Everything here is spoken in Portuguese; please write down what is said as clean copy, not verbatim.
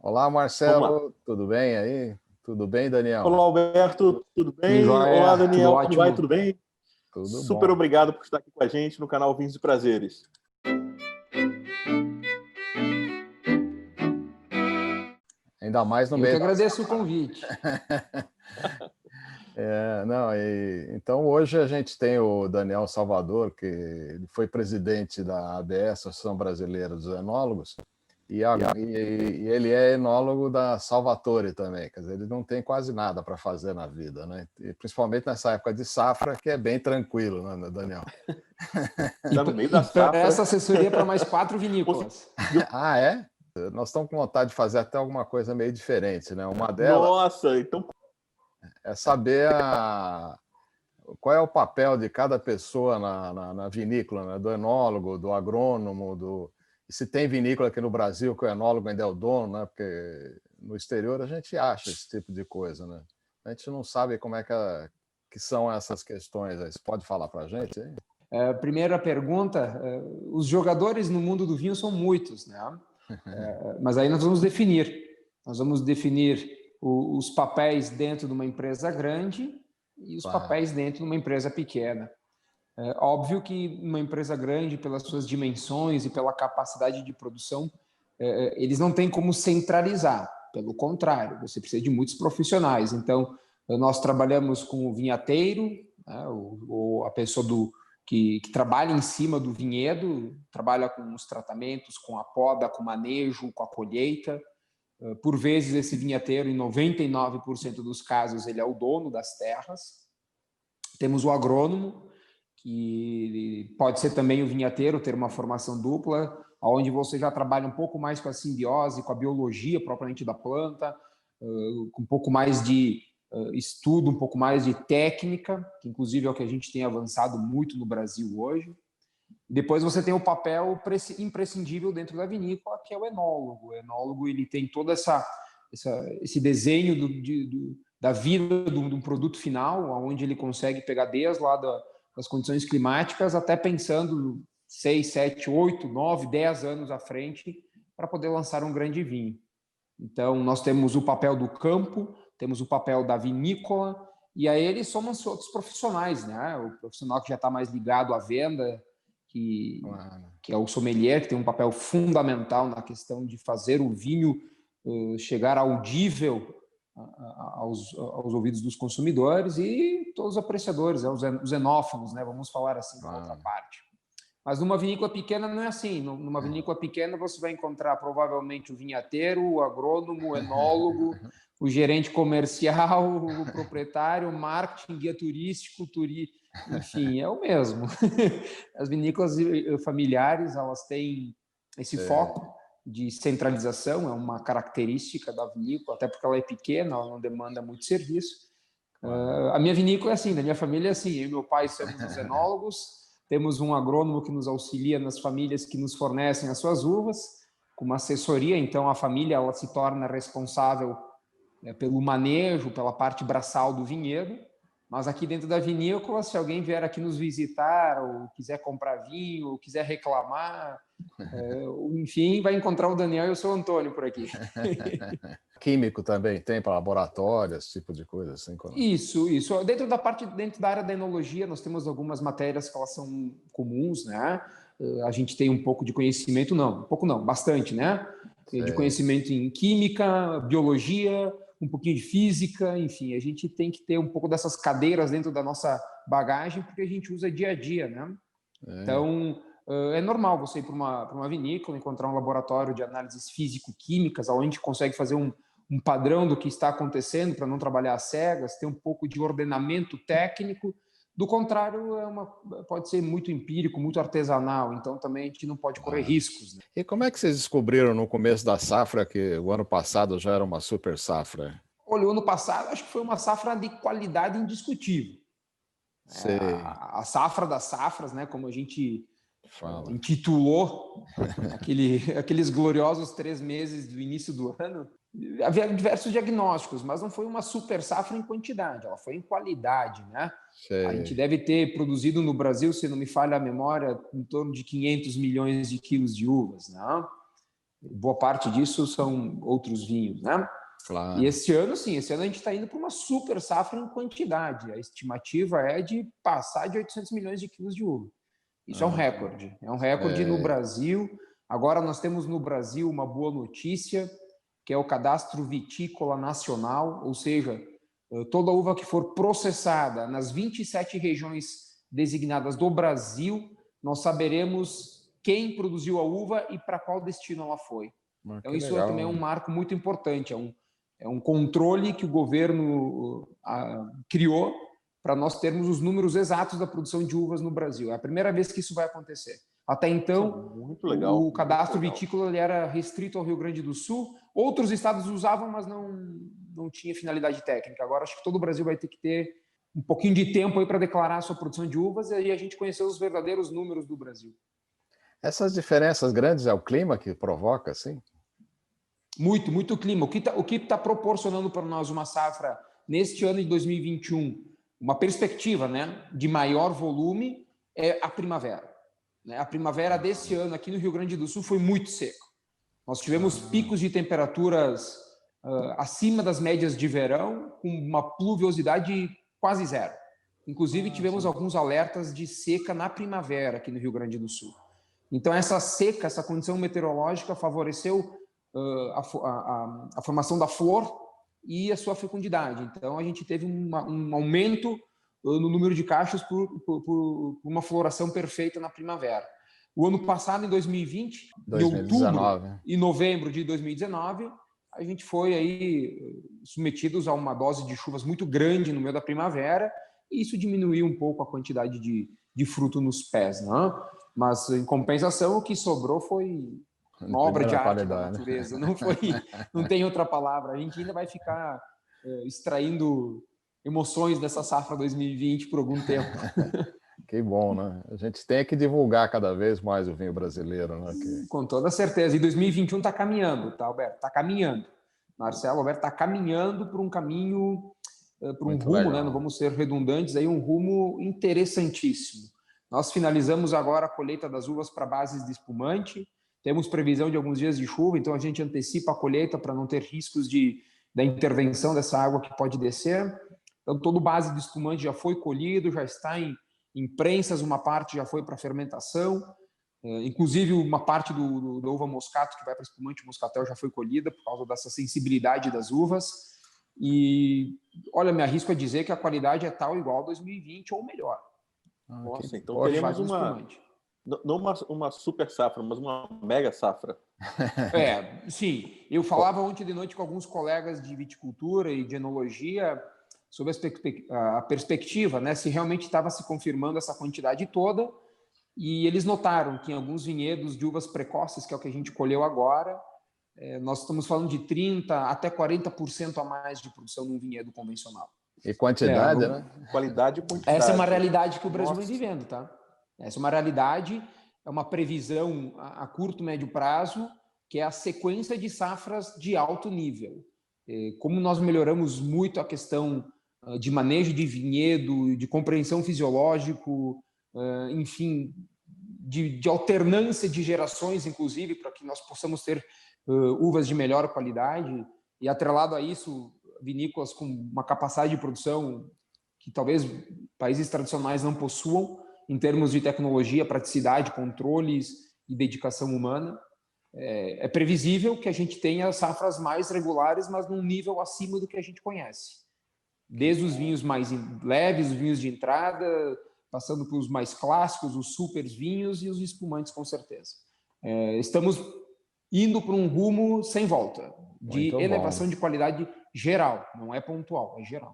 Olá, Vamos lá. Marcelo, tudo bem aí? Tudo bem, Daniel? Olá, Alberto, tudo Tudo bem? Olá, jóia, tudo Daniel, como vai? ótimo. Tudo bem? Tudo Super bom. obrigado por estar aqui com a gente no canal Vinhos e Prazeres. Ainda mais no Eu que meio da... agradeço o convite. Não, então hoje a gente tem o Daniel Salvador, que ele foi presidente da ABS, Associação Brasileira dos Enólogos, e ele é enólogo da Salvatore também, quer dizer, ele não tem quase nada para fazer na vida, né? E principalmente nessa época de safra, que é bem tranquilo, né, Daniel? Está no meio da Para safra. essa assessoria para mais 4 vinícolas. Ah, é? Nós estamos com vontade de fazer até alguma coisa meio diferente, né? Uma delas Nossa, então é saber qual é o papel de cada pessoa na vinícola, né? Do enólogo, do agrônomo, e se tem vinícola aqui no Brasil que o enólogo ainda é o dono, né? Porque no exterior a gente acha esse tipo de coisa, né? A gente não sabe como é que são essas questões aí. Você pode falar para a gente aí? Primeira pergunta, os jogadores no mundo do vinho são muitos, né? Mas aí nós vamos definir. Nós vamos definir os papéis dentro de uma empresa grande e os papéis dentro de uma empresa pequena. É óbvio que uma empresa grande, pelas suas dimensões e pela capacidade de produção, eles não têm como centralizar. Pelo contrário, você precisa de muitos profissionais. Então, nós trabalhamos com o vinhateiro, né, ou a pessoa que trabalha em cima do vinhedo, trabalha com os tratamentos, com a poda, com o manejo, com a colheita. Por vezes, esse vinhateiro, em 99% dos casos, ele é o dono das terras. Temos o agrônomo, que pode ser também o vinhateiro, ter uma formação dupla, onde você já trabalha um pouco mais com a simbiose, com a biologia propriamente da planta, com um pouco mais de estudo, um pouco mais de técnica, que inclusive é o que a gente tem avançado muito no Brasil hoje. Depois você tem o papel imprescindível dentro da vinícola, que é o enólogo. O enólogo ele tem todo esse desenho da vida do produto final, onde ele consegue pegar desde lá das condições climáticas até pensando 6, 7, 8, 9, 10 anos à frente para poder lançar um grande vinho. Então, nós temos o papel do campo, temos o papel da vinícola, e a eles somos outros profissionais, né? O profissional que já está mais ligado à venda, que é o sommelier, que tem um papel fundamental na questão de fazer o vinho chegar audível aos ouvidos dos consumidores, e todos os apreciadores, os enófilos, né? Vamos falar assim, da outra parte. Mas numa vinícola pequena não é assim. Numa vinícola pequena você vai encontrar provavelmente o vinhateiro, o agrônomo, o enólogo, o gerente comercial, o proprietário, o marketing, guia turístico, enfim, é o mesmo. As vinícolas familiares, elas têm esse foco de centralização, é uma característica da vinícola, até porque ela é pequena, ela não demanda muito serviço. A minha vinícola é assim, da minha família é assim, eu e meu pai somos os enólogos, temos um agrônomo que nos auxilia nas famílias que nos fornecem as suas uvas, com uma assessoria, então a família ela se torna responsável pelo manejo, pela parte braçal do vinhedo, mas aqui dentro da vinícola, se alguém vier aqui nos visitar, ou quiser comprar vinho, ou quiser reclamar, enfim, vai encontrar o Daniel e o seu Antônio por aqui. Químico também tem para laboratório, esse tipo de coisa assim? Isso. Dentro da área da enologia, nós temos algumas matérias que elas são comuns, né? A gente tem um pouco de conhecimento, bastante, né? De conhecimento em química, biologia, um pouquinho de física, enfim, a gente tem que ter um pouco dessas cadeiras dentro da nossa bagagem, porque a gente usa dia a dia, né? Então, é normal você ir para uma vinícola, encontrar um laboratório de análises físico-químicas, onde a gente consegue fazer um padrão do que está acontecendo para não trabalhar às cegas, ter um pouco de ordenamento técnico. Do contrário, pode ser muito empírico, muito artesanal, então também a gente não pode correr riscos. Né? E como é que vocês descobriram no começo da safra que o ano passado já era uma super safra? Olha, o ano passado acho que foi uma safra de qualidade indiscutível. A safra das safras, né, como a gente intitulou aqueles gloriosos 3 meses do início do ano, havia diversos diagnósticos, mas não foi uma super safra em quantidade, ela foi em qualidade, né? A gente deve ter produzido no Brasil, se não me falha a memória, em torno de 500 milhões de quilos de uvas, né? Boa parte disso são outros vinhos, né? Claro. E esse ano, sim, esse ano a gente está indo para uma super safra em quantidade. A estimativa é de passar de 800 milhões de quilos de uva. Isso é um recorde. É um recorde no Brasil. Agora nós temos no Brasil uma boa notícia, que é o Cadastro Vitícola Nacional, ou seja, toda uva que for processada nas 27 regiões designadas do Brasil, nós saberemos quem produziu a uva e para qual destino ela foi. Então isso também é um marco muito importante, é um controle que o governo criou para nós termos os números exatos da produção de uvas no Brasil. É a primeira vez que isso vai acontecer. Até então, muito legal, o cadastro vitícola ele era restrito ao Rio Grande do Sul. Outros estados usavam, mas não tinha finalidade técnica. Agora, acho que todo o Brasil vai ter que ter um pouquinho de tempo aí para declarar a sua produção de uvas e aí a gente conhecer os verdadeiros números do Brasil. Essas diferenças grandes é o clima que provoca, assim? Muito clima. O que tá proporcionando para nós uma safra neste ano de 2021, uma perspectiva, né, de maior volume, é a primavera. A primavera desse ano aqui no Rio Grande do Sul foi muito seco. Nós tivemos picos de temperaturas acima das médias de verão, com uma pluviosidade quase zero. Inclusive, tivemos alguns alertas de seca na primavera aqui no Rio Grande do Sul. Então, essa seca, essa condição meteorológica favoreceu a formação da flor e a sua fecundidade. Então, a gente teve um aumento no número de cachos por uma floração perfeita na primavera. O ano passado, em 2020, em outubro e novembro de 2019, a gente foi aí submetidos a uma dose de chuvas muito grande no meio da primavera e isso diminuiu um pouco a quantidade de fruto nos pés, né? Mas, em compensação, o que sobrou foi uma obra de arte da natureza. Não tem outra palavra. A gente ainda vai ficar extraindo emoções dessa safra 2020 por algum tempo. Que bom, né? A gente tem que divulgar cada vez mais o vinho brasileiro, né? Com toda certeza. E 2021 está caminhando, tá, Alberto? Está caminhando. Marcelo, Alberto está caminhando por um caminho, por um rumo, legal, né? Não vamos ser redundantes, aí um rumo interessantíssimo. Nós finalizamos agora a colheita das uvas para bases de espumante. Temos previsão de alguns dias de chuva, então a gente antecipa a colheita para não ter riscos da intervenção dessa água que pode descer. Então, todo base de espumante já foi colhido, já está em prensas, uma parte já foi para fermentação, inclusive uma parte da uva moscato que vai para espumante moscatel já foi colhida por causa dessa sensibilidade das uvas. E, olha, me arrisco a dizer que a qualidade é tal igual a 2020 ou melhor. Nossa, então teremos não uma super safra, mas uma mega safra. Sim. Eu falava ontem de noite com alguns colegas de viticultura e de enologia sobre a perspectiva, né, se realmente estava se confirmando essa quantidade toda, e eles notaram que em alguns vinhedos de uvas precoces, que é o que a gente colheu agora, nós estamos falando de 30% até 40% a mais de produção num vinhedo convencional. E quantidade, né? Qualidade e quantidade. Essa é uma realidade que o Brasil vem vivendo, tá? Essa é uma realidade, é uma previsão a curto, médio prazo, que é a sequência de safras de alto nível. Como nós melhoramos muito a questão de manejo de vinhedo, de compreensão fisiológico, enfim, de alternância de gerações, inclusive, para que nós possamos ter uvas de melhor qualidade, e atrelado a isso, vinícolas com uma capacidade de produção que talvez países tradicionais não possuam, em termos de tecnologia, praticidade, controles e dedicação humana. É previsível que a gente tenha safras mais regulares, mas num nível acima do que a gente conhece. Desde os vinhos mais leves, os vinhos de entrada, passando pelos mais clássicos, os super vinhos e os espumantes, com certeza. Estamos indo para um rumo sem volta, de elevação de qualidade geral, não é pontual, é geral.